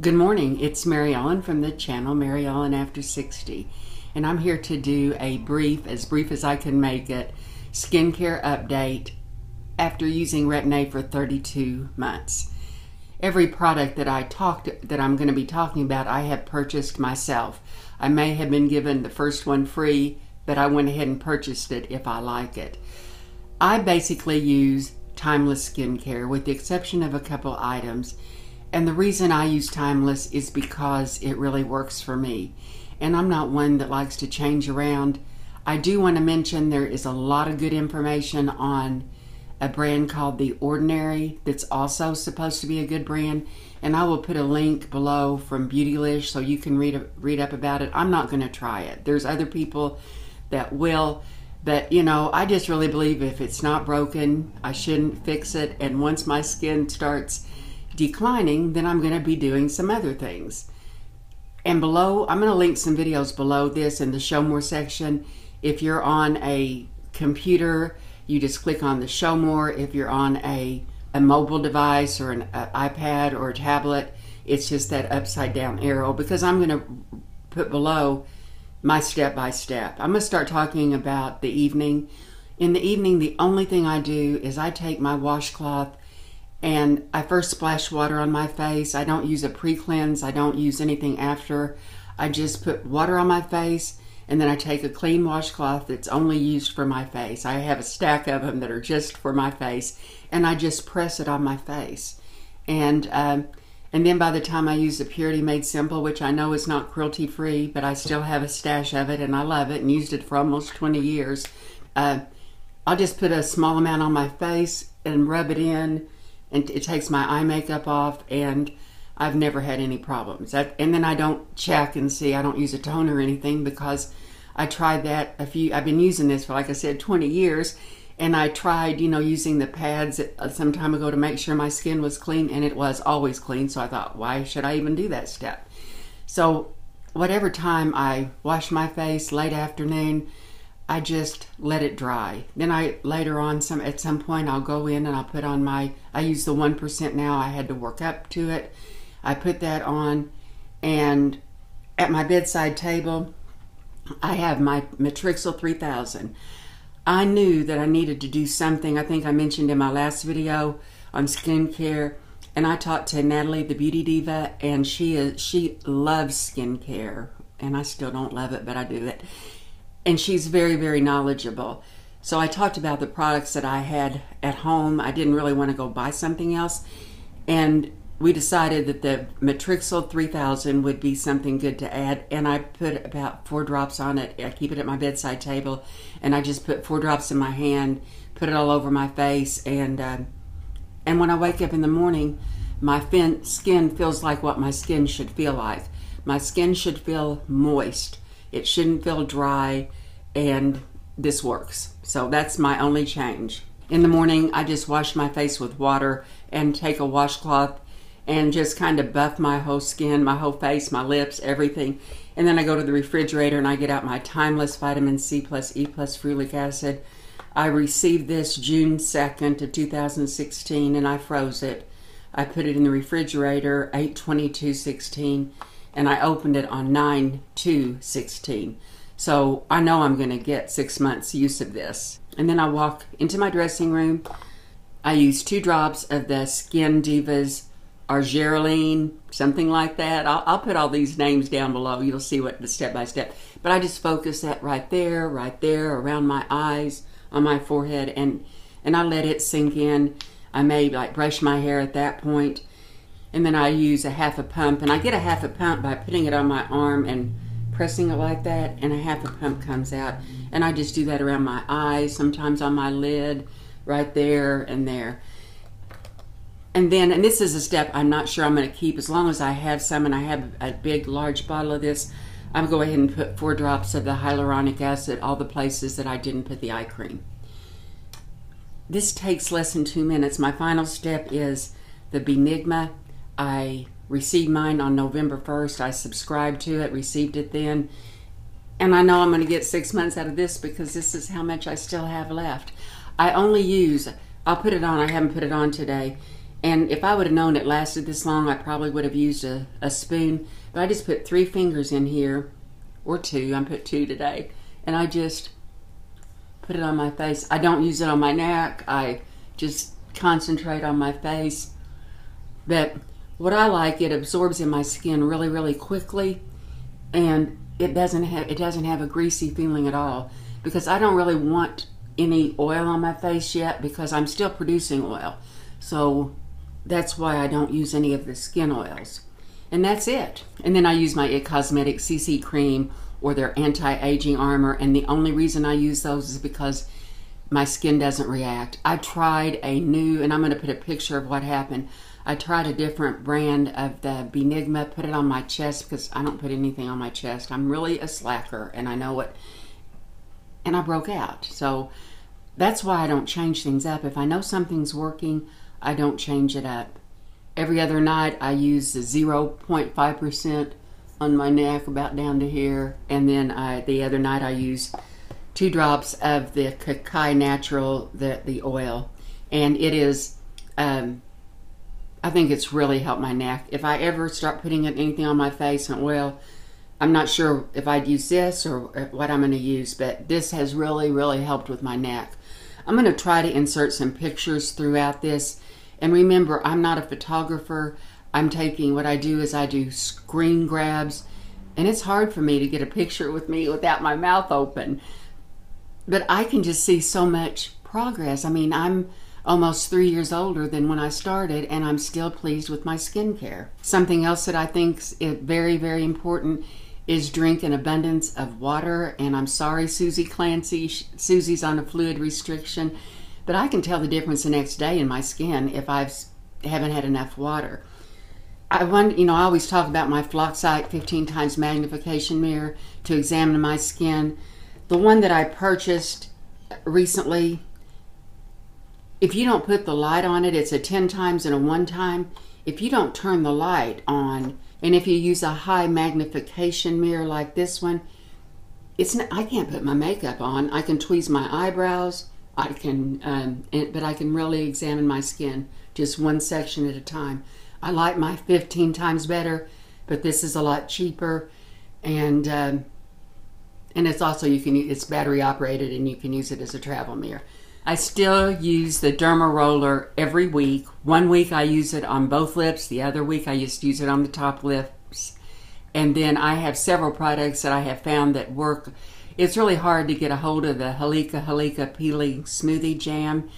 Good morning, it's MaryEllen from the channel MaryEllen After 60, and I'm here to do a brief as I can make it, skincare update after using Retin A for 32 months. Every product that I'm going to be talking about, I have purchased myself. I may have been given the first one free, but I went ahead and purchased it if I like it. I basically use Timeless skincare with the exception of a couple items. And the reason I use Timeless is because it really works for me. And I'm not one that likes to change around. I do want to mention there is a lot of good information on a brand called The Ordinary that's also supposed to be a good brand. And I will put a link below from Beautylish so you can read up about it. I'm not going to try it. There's other people that will. But, you know, I just really believe if it's not broken, I shouldn't fix it. And once my skin starts declining, then I'm going to be doing some other things. And below, I'm going to link some videos below this in the show more section. If you're on a computer, you just click on the show more. If you're on a mobile device or an iPad or a tablet, it's just that upside down arrow, because I'm going to put below my step-by-step. I'm going to start talking about the evening. In the evening, the only thing I do is I take my washcloth and I first splash water on my face. I don't use a pre-cleanse. I don't use anything after. I just put water on my face, and then I take a clean washcloth that's only used for my face. I have a stack of them that are just for my face, and I just press it on my face. And then by the time I use the Purity Made Simple, which I know is not cruelty-free, but I still have a stash of it, and I love it, and used it for almost 20 years, I'll just put a small amount on my face and rub it in, and it takes my eye makeup off, and I've never had any problems. And then I don't check and see. I don't use a toner or anything, because I tried that I've been using this for, like I said, 20 years, and I tried, you know, using the pads some time ago to make sure my skin was clean, and it was always clean, so I thought, why should I even do that step? So whatever time I wash my face, late afternoon, I just let it dry. Then later on, at some point, I'll go in and I'll put on I use the 1% now. I had to work up to it. I put that on, and at my bedside table, I have my Matrixyl 3000. I knew that I needed to do something. I think I mentioned in my last video on skincare, and I talked to Natalie, the Beauty Diva, and she loves skincare, and I still don't love it, but I do it. And she's very, very knowledgeable. So I talked about the products that I had at home. I didn't really want to go buy something else. And we decided that the Matrixyl 3000 would be something good to add. And I put about 4 drops on it. I keep it at my bedside table. And I just put 4 drops in my hand, put it all over my face. And when I wake up in the morning, my skin feels like what my skin should feel like. My skin should feel moist. It shouldn't feel dry, and this works. So that's my only change. In the morning, I just wash my face with water and take a washcloth and just kind of buff my whole skin, my whole face, my lips, everything. And then I go to the refrigerator and I get out my Timeless Vitamin C+E+Ferulic Acid. I received this June 2nd of 2016, and I froze it. I put it in the refrigerator, 8/22/16. And I opened it on 9/2/16. So I know I'm going to get 6 months use of this. And then I walk into my dressing room. I use 2 drops of the Skin Deva's Argireline, something like that. I'll put all these names down below. You'll see what the step-by-step. But I just focus that right there, around my eyes, on my forehead, and I let it sink in. I may like brush my hair at that point. And then I use a half a pump, and I get a half a pump by putting it on my arm and pressing it like that, and a half a pump comes out. And I just do that around my eyes, sometimes on my lid, right there and there. And this is a step I'm not sure I'm going to keep. As long as I have some, and I have a big, large bottle of this, I'll go ahead and put 4 drops of the Hyaluronic Acid, all the places that I didn't put the eye cream. This takes less than 2 minutes. My final step is the Benigma. I received mine on November 1st. I subscribed to it, received it then. And I know I'm going to get 6 months out of this, because this is how much I still have left. I'll put it on. I haven't put it on today. And if I would have known it lasted this long, I probably would have used a spoon. But I just put 3 fingers in here, or 2. I put 2 today. And I just put it on my face. I don't use it on my neck. I just concentrate on my face. But what I like, it absorbs in my skin really, really quickly. And it doesn't have a greasy feeling at all. Because I don't really want any oil on my face yet, because I'm still producing oil. So that's why I don't use any of the skin oils. And that's it. And then I use my It Cosmetics CC cream or their anti-aging armor, and the only reason I use those is because my skin doesn't react. I tried a new, and I'm going to put a picture of what happened. I tried a different brand of the Benigma, put it on my chest, because I don't put anything on my chest. I'm really a slacker, and I know it. And I broke out. So that's why I don't change things up. If I know something's working, I don't change it up. Every other night I use the 0.5% on my neck, about down to here. And then the other night I use 2 drops of the Cacao Natural, the oil. And it is, I think it's really helped my neck. If I ever start putting anything on my face and oil, I'm not sure if I'd use this or what I'm going to use, but this has really, really helped with my neck. I'm going to try to insert some pictures throughout this. And remember, I'm not a photographer. What I do is I do screen grabs. And it's hard for me to get a picture with me without my mouth open. But I can just see so much progress. I mean, I'm almost 3 years older than when I started, and I'm still pleased with my skincare. Something else that I think is very, very important is drink an abundance of water. And I'm sorry, Susie Clancy, Susie's on a fluid restriction, but I can tell the difference the next day in my skin if I haven't had enough water. I always talk about my Flocksite 15 times magnification mirror to examine my skin. The one that I purchased recently, if you don't put the light on it, it's a 10 times and a 1 time. If you don't turn the light on, and if you use a high magnification mirror like this one, I can't put my makeup on. I can tweeze my eyebrows, but I can really examine my skin just one section at a time. I like my 15 times better, but this is a lot cheaper, and it's also, it's battery operated, and you can use it as a travel mirror. I still use the Derma Roller every week. 1 week I use it on both lips. The other week I just use it on the top lips. And then I have several products that I have found that work. It's really hard to get a hold of the Halika Peeling Smoothie Jam.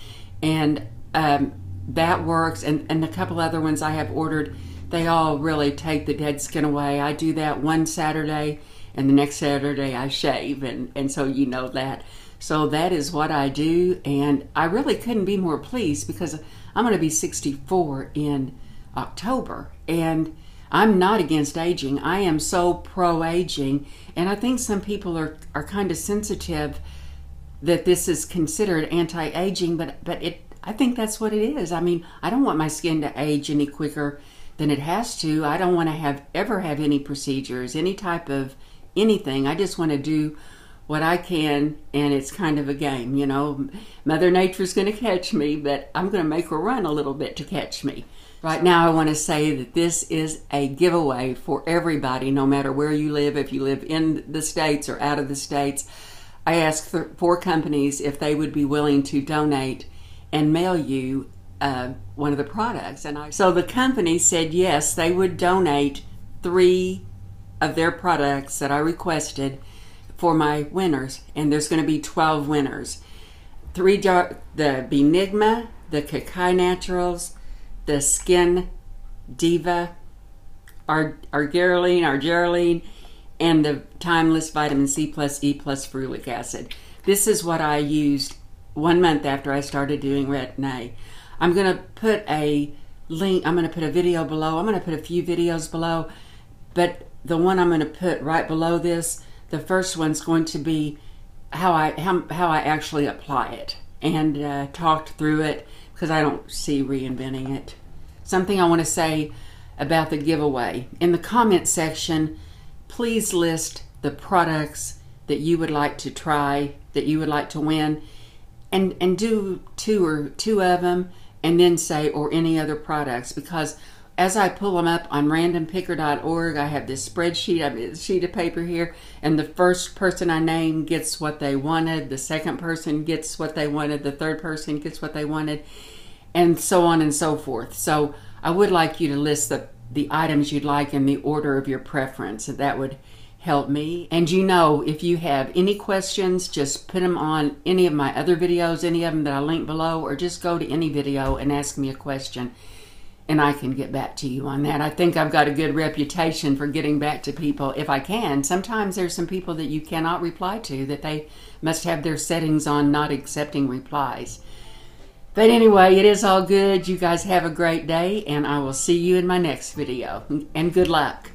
And that works. And a couple other ones I have ordered, they all really take the dead skin away. I do that one Saturday, and the next Saturday I shave. And so you know that. So that is what I do, and I really couldn't be more pleased because I'm going to be 64 in October, and I'm not against aging. I am so pro-aging, and I think some people are kind of sensitive that this is considered anti-aging, but I think that's what it is. I mean, I don't want my skin to age any quicker than it has to. I don't want to ever have any procedures, any type of anything. I just want to do what I can, and it's kind of a game, you know. Mother Nature's going to catch me, but I'm going to make her run a little bit to catch me. Right now I want to say that this is a giveaway for everybody, no matter where you live, if you live in the States or out of the States. I asked 4 companies if they would be willing to donate and mail you one of the products. So the company said yes, they would donate 3 of their products that I requested for my winners, and there's going to be 12 winners. 3 the Benigma, the Cacao Naturals, the Skin Deva, Argireline, and the Timeless Vitamin C+E+Ferulic Acid. This is what I used 1 month after I started doing Retin A. I'm going to put a link, I'm going to put a video below, I'm going to put a few videos below, but the one I'm going to put right below this, the first one's going to be how I actually apply it, and talked through it, because I don't see reinventing it. Something I want to say about the giveaway. In the comment section, please list the products that you would like to try, that you would like to win, and do two of them, and then say, or any other products, because as I pull them up on randompicker.org, I have this spreadsheet, I have a sheet of paper here, and the first person I name gets what they wanted, the second person gets what they wanted, the third person gets what they wanted, and so on and so forth. So I would like you to list the items you'd like in the order of your preference. That would help me. And you know, if you have any questions, just put them on any of my other videos, any of them that I link below, or just go to any video and ask me a question, and I can get back to you on that. I think I've got a good reputation for getting back to people if I can. Sometimes there's some people that you cannot reply to, that they must have their settings on not accepting replies. But anyway, it is all good. You guys have a great day, and I will see you in my next video. And good luck.